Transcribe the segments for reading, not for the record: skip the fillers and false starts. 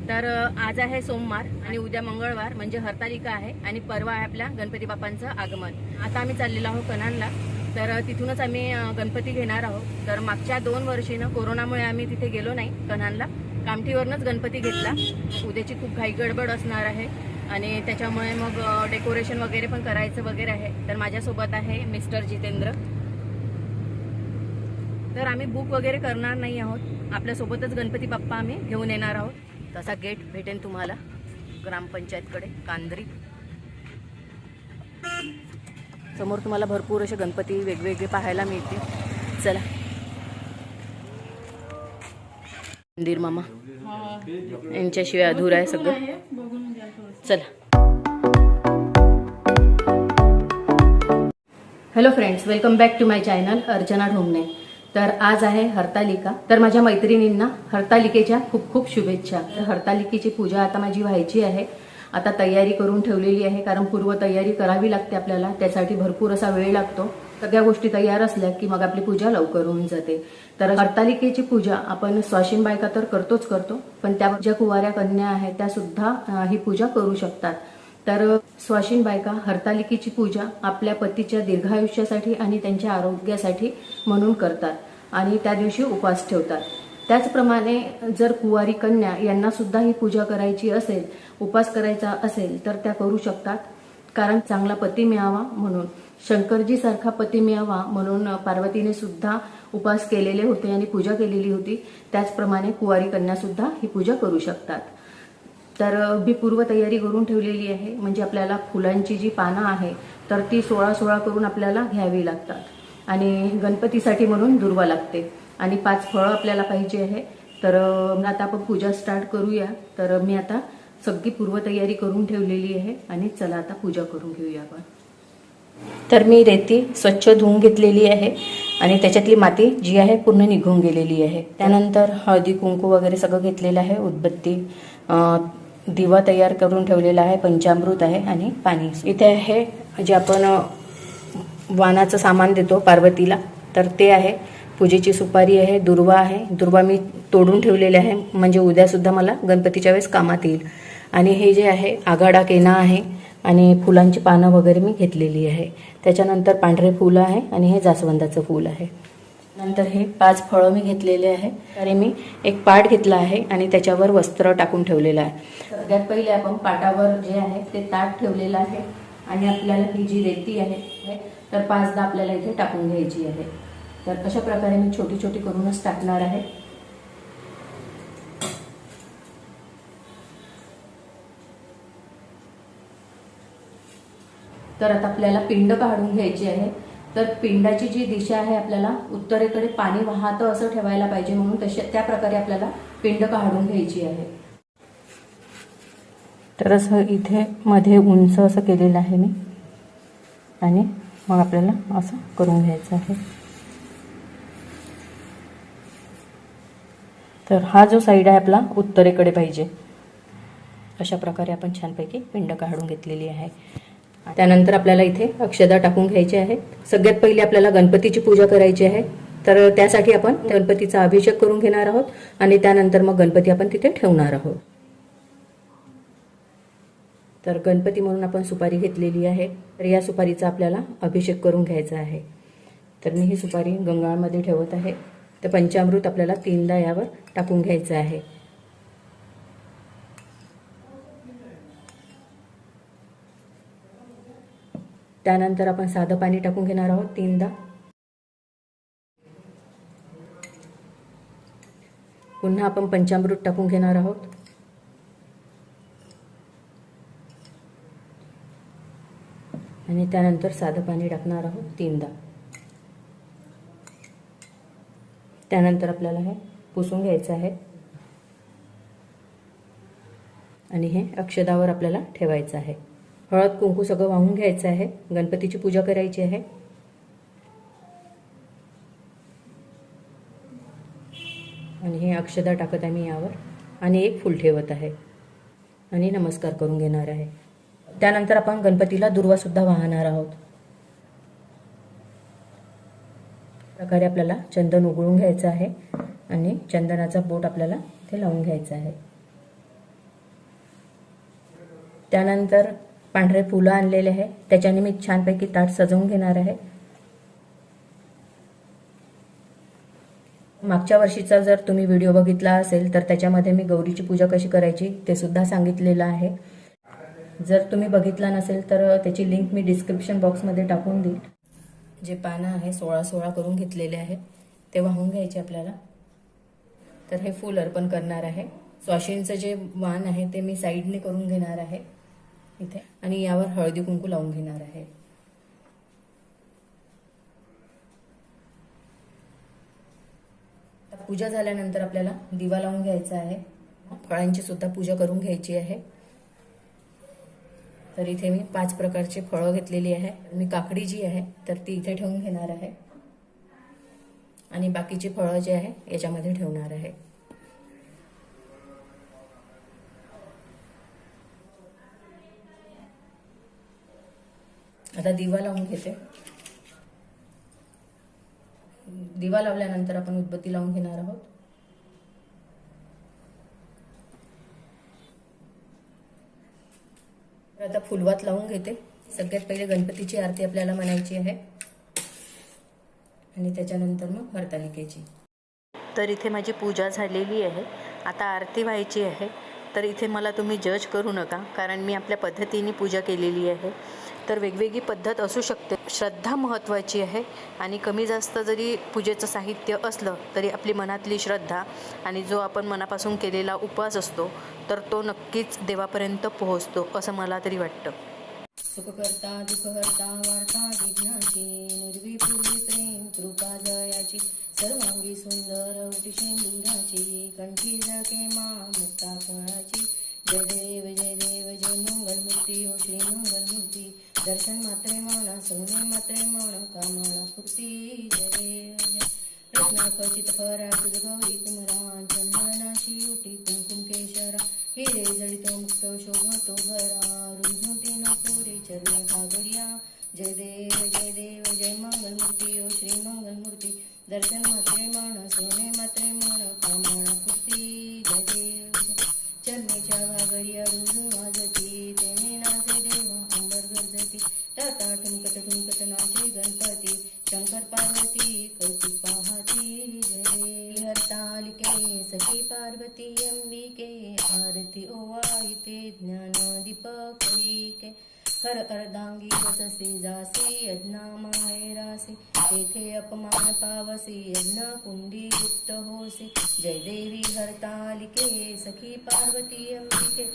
तर आज आहे सोमवार आणि उद्या मंगळवार म्हणजे हरतालिका आहे आणि परवा आहे आपल्या गणपती बाप्पांचं आगमन। आता आम्ही चाललेलो आहोत कन्हानला, तर तिथूनच आम्ही गणपती घेणार आहोत। तर मागच्या 2 वर्षीनं कोरोनामुळे आम्ही तिथे गेलो नाही कन्हानला, कामठीवरनंच गणपती घेतला। उद्याची खूप घाई गडबड असणार आहे आणि त्याच्यामुळे मग डेकोरेशन वगैरे पण करायचं वगैरे आहे। तर माझ्यासोबत आहे मिस्टर जितेंद्र। तर आम्ही बुक वगैरे करणार नाही आहोत, आपल्यासोबतच गणपती बाप्पा आम्ही घेऊन येणार आहोत। तसा गेट भेटेल तुम्हाला ग्रामपंचायतकडे कांद्री समोर। तुम्हाला भरपूर असे गणपती वेगवेगळे पाहायला मिळतील। चला मंदिर मामा यांच्याशिवाय अधूर आहे सगळं। चला। Hello friends, welcome back to my channel Archana Dhomane. तर आज आहे हरतालिका, तर माझ्या मैत्रिणींना हरतालिकेच्या खूप खूप शुभेच्छा। हरतालिकेची पूजा आता माझी व्हायची आहे, आता तयारी करून ठेवलेली आहे, कारण पूर्व तयारी करावी लागते आपल्याला, त्यासाठी भरपूर असा वेळ लागतो। सगळ्या गोष्टी तयार असल्या की मग आपली पूजा लवकर होऊन जाते। तर हरतालिकेची पूजा आपण स्वाशीन बायका तर करतो, पण त्या ज्या कुवाऱ्या कन्या आहेत त्या सुद्धा ही पूजा करू शकतात। तर स्वाशीन बायका हरतालिकेची पूजा आपल्या पतीच्या दीर्घायुष्यासाठी आणि त्यांच्या आरोग्यासाठी म्हणून करतात आणि त्या दिवशी उपवास ठेवतात। त्याचप्रमाणे जर कुवारी कन्या यांना सुद्धा ही पूजा करायची असेल, उपवास करायचा असेल तर त्या करू शकतात, कारण चांगला पती मिळावा म्हणून, शंकरजी सारखा पती मिळावा म्हणून पार्वतीने सुद्धा उपवास केलेले होते आणि पूजा केलेली होती। त्याचप्रमाणे कुवारी कन्या सुद्धा ही पूजा करू शकतात। तर मी पूर्व तयारी करून ठेवलेली आहे, म्हणजे आपल्याला फुलांची जी पानं आहे तर ती 16 करून आपल्याला घ्यावी लागतात आणि गणपतीसाठी म्हणून दुर्वा लागते आणि 5 फळं आपल्याला पाहिजे आहे। तर आता आपण पूजा स्टार्ट करूया। तर मी आता सगळी पूर्व तयारी करून ठेवलेली आहे आणि चला आता पूजा करून घेऊया आपण। तर मी रेती स्वच्छ धुवून घेतलेली आहे आणि त्याच्यातली माती जी आहे पूर्ण निघून गेलेली आहे। त्यानंतर हळदी कुंकू वगैरे सगळं घेतलेलं आहे, उदबत्ती, दिवा तयार करून ठेवलेला आहे, पंचामृत आहे आणि पाणी। इथे आहे जे आपण वाणाचं सामान देतो पार्वतीला, तर ते आहे, पूजेची सुपारी आहे, दुर्वा आहे, दुर्वा मी तोडून ठेवलेले आहे म्हणजे उद्या सुद्धा मला गणपतीच्या वेळेस कामात येईल। आणि हे जे आहे आगाडा केना आहे आणि फुलांची पानं वगैरे मी घेतलेली आहे। त्याच्यानंतर पांढरे फुलं आहे आणि हे जास्वंदाचं फूल आहे। नंतर हे 5 फळं मी घेतलेले आहे, तर मी एक पाट घेतला आहे आणि त्याच्यावर वस्त्र टाकून ठेवलेलं आहे। सगळ्यात पहिले आपण पाटावर जे आहे ते ताट ठेवलेलं आहे आणि आपल्याला ही जी रेती आहे तर 5दा आपल्याला इथे टाकून घ्यायची आहे। तर अशा प्रकारे मी छोटी छोटी करूनच टाकणार आहे। तर आता आपल्याला पिंड काढून घ्यायची आहे। तर पिंडाची जी दिशा आहे आपल्याला उत्तरेकडे पाणी वाहतं असं ठेवायला पाहिजे, म्हणून त्या प्रकारे आपल्याला पिंड काढून घ्यायची आहे। तर असं इथे मध्ये उंच असं केलेलं आहे मी आणि मग आपल्याला असं करून घ्यायचं आहे। तर हा जो साईड आहे आपला उत्तरेकडे पाहिजे, अशा प्रकारे आपण छानपैकी पिंड काढून घेतलेली आहे। त्यानंतर आपल्याला इथे अक्षदा टाकून घ्यायची आहे। सगळ्यात पहिले आपल्याला गणपतीची पूजा करायची आहे, तर त्यासाठी आपण गणपतीचा अभिषेक करून घेणार आहोत आणि त्यानंतर मग गणपती आपण तिथे ठेवणार आहोत। तर गणपती म्हणून आपण सुपारी घेतलेली आहे, तर या सुपारीचा आपल्याला अभिषेक करून घ्यायचा आहे। तर मी ही सुपारी गंगाळमध्ये ठेवत आहे। तर पंचामृत आपल्याला 3दा यावर टाकून घ्यायचं आहे। त्यानंतर आपण साधं पाणी टाकून घेणार आहोत 3दा। पुन्हा आपण पंचामृत टाकून घेणार आहोत आणि त्यानंतर साधं पाणी टाकणार आहोत 3दा। त्यानंतर आपल्याला हे पुसून घ्यायचं आहे आणि हे अक्षदावर आपल्याला ठेवायचं आहे। हळद कुंकू सगळं वाहून घ्यायचं आहे, गणपतीची पूजा करायची आहे। आणि हे अक्षदा टाकत आहे मी यावर आणि एक फूल ठेवत आहे आणि नमस्कार करून घेणार आहे। त्यानंतर आपण गणपतीला दुर्वा सुद्धा वाहणार आहोत। प्रकारे आपल्याला चंदन उघळून घ्यायचं आहे आणि चंदनाचा बोट आपल्याला इथे लावून घ्यायचा आहे। त्यानंतर पांढरे फुलं आणलेले आहे, त्याच्याने मी छानपैकी ताट सजवून घेणार आहे. मागच्या वर्षीचा जर तुम्ही व्हिडिओ बघितला असेल तर त्याच्यामध्ये मी गौरीची पूजा कशी करायची ते सुद्धा सांगितलेलं आहे. जर तुम्ही बघितला नसेल तर त्याची लिंक मी डिस्क्रिप्शन बॉक्समध्ये टाकून देईल. जे पानं आहे 16 करून घेतलेले आहे ते वाहून घ्यायचे आपल्याला. तर हे फूल अर्पण करणार आहे. स्वाशींचं जे वाण आहे ते मी साईडने करून घेणार आहे इथे, आणि यावर हळदी कुंकू लावून घेणार आहे. पूजा झाल्यानंतर आपल्याला दिवा लावून घ्यायचा आहे. फळांची सुद्धा पूजा करून घ्यायची आहे. तर इथे मी 5 प्रकारचे फळं घेतलेली आहे. मी काकडी जी आहे तर ती इथे ठेवून घेणार आहे आणि बाकीची फळं जे आहे याच्यामध्ये ठेवणार आहे. आता दिवा लावून घेते. दिवा लावल्यानंतर आपण उदबत्ती लावून घेणार आहोत. आता फुलवात लावून घेते. सगळ्यात पहिले गणपतीची आरती आपल्याला म्हणायची आहे आणि त्याच्यानंतर मग हरतालिकेची. तर इथे माझी पूजा झालेली आहे. आता आरती व्हायची आहे. तर इथे मला तुम्ही जज करू नका, कारण मी आपल्या पद्धतीने पूजा केलेली आहे. तर वेगवेगळी पद्धत असू शकते. श्रद्धा महत्त्वाची आहे आणि कमी जास्त जरी पूजेचं साहित्य असलं तरी आपली मनातली श्रद्धा आणि जो आपण मनापासून केलेला उपवास असतो तर तो नक्कीच देवापर्यंत पोहोचतो असं मला तरी वाटतं. सुखकर्ता दुःखहर्ता वार्ता विघ्नाची निर्वी पूर्वी प्रेम कृपा जयाची सर्वांगी सुंदर उटिशेंदुराची कंठी जळके मा मुक्ता फळाची. जय देव जय देव जय मंगलमूर्ती ओ श्री मंगलमूर्ती. दर्शन मात्रे म्हणा सोने मात्रे म्हण कामना पूर्ती. जय देव जय रत्नाखचित फरा तुझ गौरी कुमरा चंदनाची उटी कुंकुम केशरा हिरे जडितो मुक्त शोभतो भरा रुंझुती न पुरे चरणे घागरिया. जय देव जय मंगलमूर्ती ओ श्री मंगलमूर्ती. दर्शन मात्रे म्हण सोने मात्रे म्हण कामना पूर्ती. जय देव जय चरणीच्या घागरिया रुंझुन वाजती तेने नाचे देवा अंबर गरजती. टाटा ठुमकत नाचे गणपती शंकर पार्वती कौतुक पाहती. जय देव हरतालिके सखी पार्वती अंबिके आरती ओवाळीते ज्ञान दीपक कैके. हर अर्धांगी वससी जासी यज्ञा माहेरासी तेथे अपमान पावसी यज्ञ कुंडी गुप्त होसी. जय देवी हरतालिके सखी पार्वती अंबिके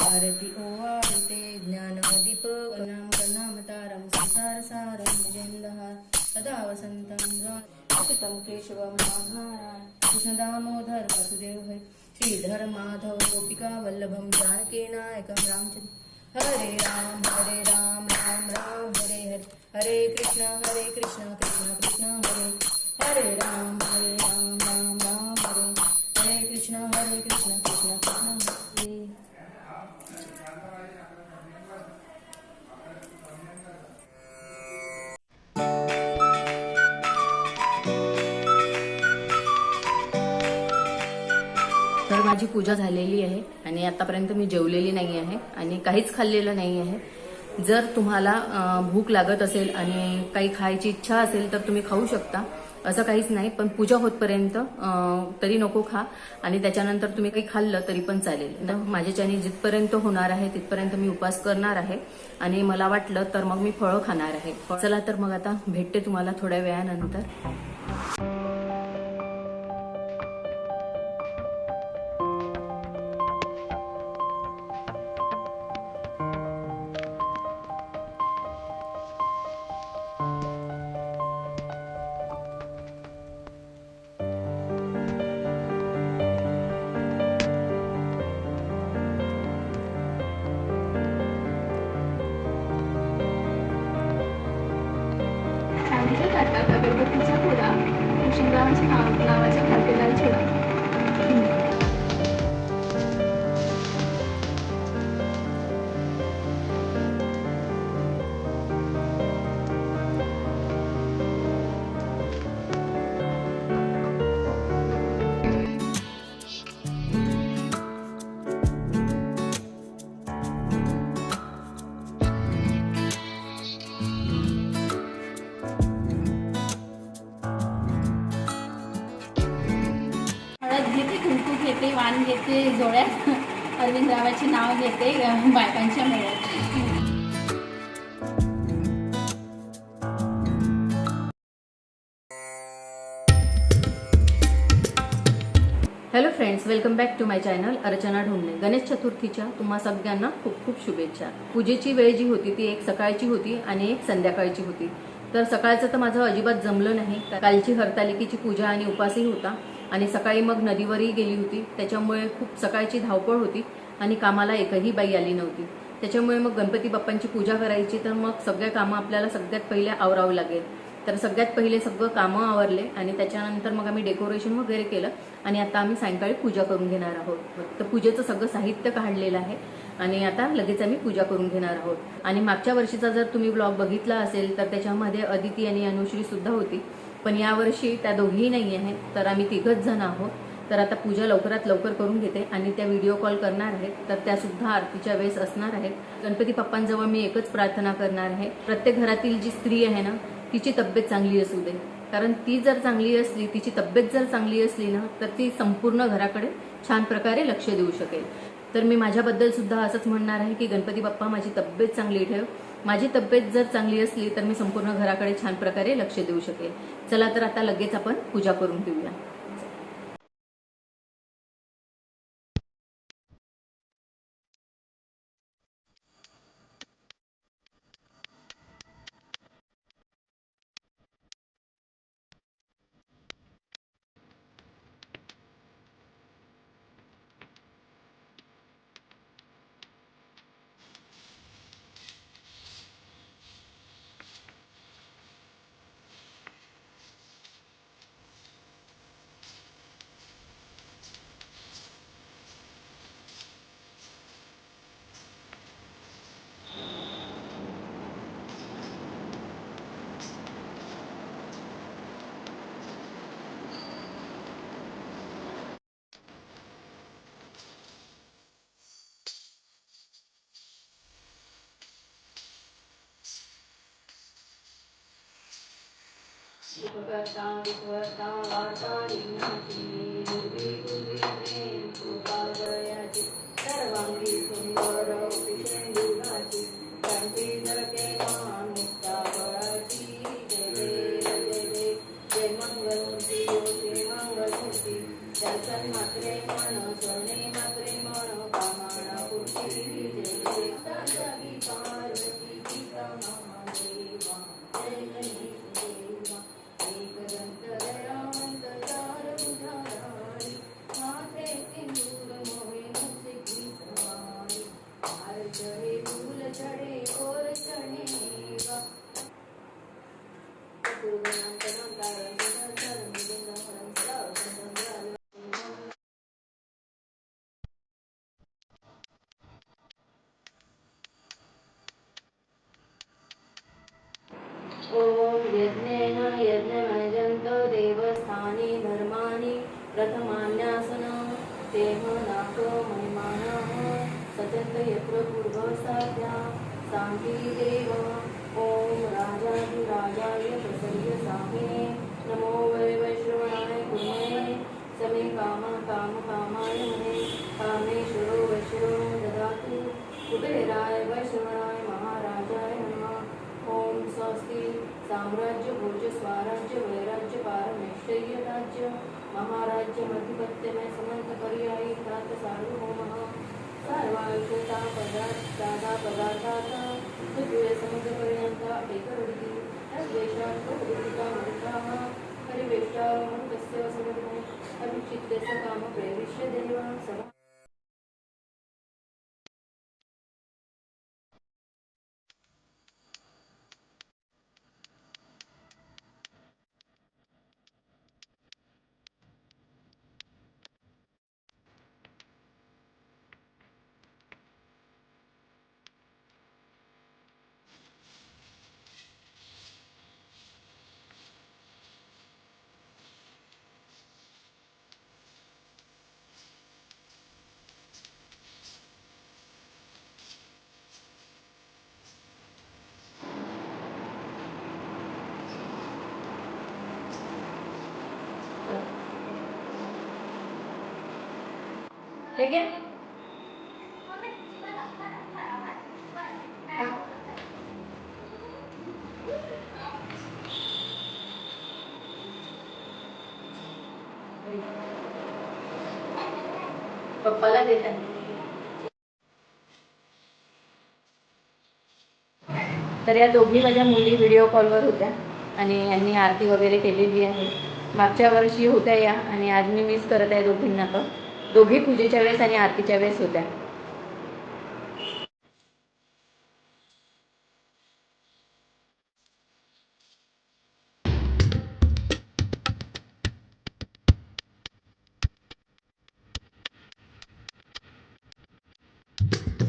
आरती ओवाळीते ज्ञान दीपक नाम तारम संसार सारम जयंदहार सदा वसंतम राम केशवम नारायण कृष्ण दामोदर वासुदेव हरे श्रीधर माधव गोपिका वल्लभम जानकी नायकम रामचंद्र. हरे राम राम राम हरे हरे. हरे कृष्ण कृष्ण कृष्ण हरे हरे. राम राम राम हरे हरे. कृष्ण कृष्ण कृष्ण हरे. तर माझी पूजा झालेली आहे आणि आतापर्यंत मी जेवलेली नाही आहे आणि काहीच खाल्लेलं नाही आहे. जर तुम्हाला भूक लागत असेल आणि काही खायची इच्छा असेल तर तुम्ही खाऊ शकता, असं काहीच नाही. पण पूजा होतपर्यंत तरी नको खा आणि त्याच्यानंतर तुम्ही काही खाल्लं तरी पण चालेल. माझ्याच्याने जिथपर्यंत होणार आहे तिथपर्यंत मी उपवास करणार आहे आणि मला वाटलं तर मग मी फळं खाणार आहे. चला तर मग आता भेटते तुम्हाला थोड्या वेळानंतर. चांदीच्या ताटात अगरबत्तीचा पुडा तुळशीरामाच्या नावाच्या खातेला ठेवा. वाण घेते डोळ्यात, अरविंदरावाचे नाव घेते बायकांच्या मेळ्यात. Hello friends, welcome back to my channel Archana Dhomane. Ganesh चतुर्थीच्या तुम्हा सगळ्यांना खूप खूप शुभेच्छा. पूजेची वेळ जी होती ती एक सकाळची होती आणि एक संध्याकाळची होती. तर सकाळचं तर माझं अजिबात जमलं नाही. कालची हरतालिकेची पूजा आणि उपासही होता आणि सकाळी मग नदीवरही गेली होती. त्याच्यामुळे खूप सकाळची धावपळ होती आणि कामाला एकही बाई आली नव्हती. त्याच्यामुळे मग गणपती बाप्पांची पूजा करायची, तर मग सगळे कामं आपल्याला सगळ्यात पहिले आवरावं लागेल. तर सगळ्यात पहिले सगळं कामं आवरले आणि त्याच्यानंतर मग आम्ही डेकोरेशन वगैरे केलं आणि आता आम्ही सायंकाळी पूजा करून घेणार आहोत. तर पूजेचं सगळं साहित्य काढलेलं आहे आणि आता लगेच आम्ही पूजा करून घेणार आहोत. आणि मागच्या वर्षीचा जर तुम्ही ब्लॉग बघितला असेल तर त्याच्यामध्ये अदिती आणि अनुश्री सुद्धा होती, पण यावर्षी त्या दोघीही नाही आहेत. तर आम्ही तिघच जण आहोत. तर आता पूजा लवकरात लवकर करून घेते आणि त्या व्हिडिओ कॉल करणार आहेत, तर त्या सुद्धा आरतीच्या वेळेस असणार आहेत. गणपती बाप्पांजवळ मी एकच प्रार्थना करणार आहे, प्रत्येक घरातील जी स्त्री आहे ना तिची तब्येत चांगली असू दे. कारण ती जर चांगली असली, तिची तब्येत जर चांगली असली ना, तर ती संपूर्ण घराकडे छान प्रकारे लक्ष देऊ शकेल. तर मी माझ्याबद्दल सुद्धा असंच म्हणणार आहे की गणपती बाप्पा माझी तब्येत चांगली ठेव. माझी तब्येत जर चांगली असली तर मी संपूर्ण घराकडे छान प्रकारे लक्ष देऊ शकेल. चला तर आता लगेच आपण पूजा करून घेऊया. उपकर्ता विश्वकर्ता वार्ता निघ्नाची निर्विघ्न प्रेम कृपावयाची सर्वांगी सुंदर पिशेंदुराची कंठी जळके महान मुक्ताफळाची. जय जय जय जय जय मंगलमूर्ती ओ जय मंगलमूर्ती. दर्शन मात्रे मन सोने मात्रे मन कामना पूर्ती. जय जय शांती पार्वती पिता महादेवा. जय गणेश देवा एकदंत दयावंत चार भुजाधारी. माथे सिंदूर मोहे मुसे की सवारी. हार चढे फूल चढे और चढे गा. गुरुगणांतरं तारण तारण निगंध हरं सदा संगम. ओम यज्ञेन यज्ञमयजन्तो देवस्थानि धर्माणि प्रथमान्यासनं तेह नाको महिमानः सचन्त यत्र पूर्वसाध्या शान्ति देव. ओम राजाधिराजाय प्रसर्य साहिने नमो वै वैश्रवणाय कुर्महे समे कामाय मने कामेश्वरो वैश्रवो ददातु कुबेराय वैश्रवणाय महाराजाय नमः. ओम स्वस्ति साम्राज्य भोज स्वराज्य वैराज्य पारमेश्वर्य राज्य महाराज्य मधिपत्यमय समंत पर्यायी ख्यात सार्वभौमः सर्वायुषता पदार्था पदार्थाचा पृथ्वी समुद्रपर्यंत एकरडी अद्वेषात् प्रवृत्तिका मृताः परिवेष्टा मृतस्य समुद्रे अभिचित्यस्य काम प्रविश्य देवा सभा. ठीक आहे. पप्पाला देतात. तर या दोघी माझ्या मुली व्हिडिओ कॉलवर होत्या आणि यांनी आरती वगैरे केलेली आहे. मागच्या वर्षी होत्या या आणि आज मी मिस करत आहे दोघींना पण. दोघी पूजेच्या वेळेस आणि आरतीच्या वेळेस होत्या.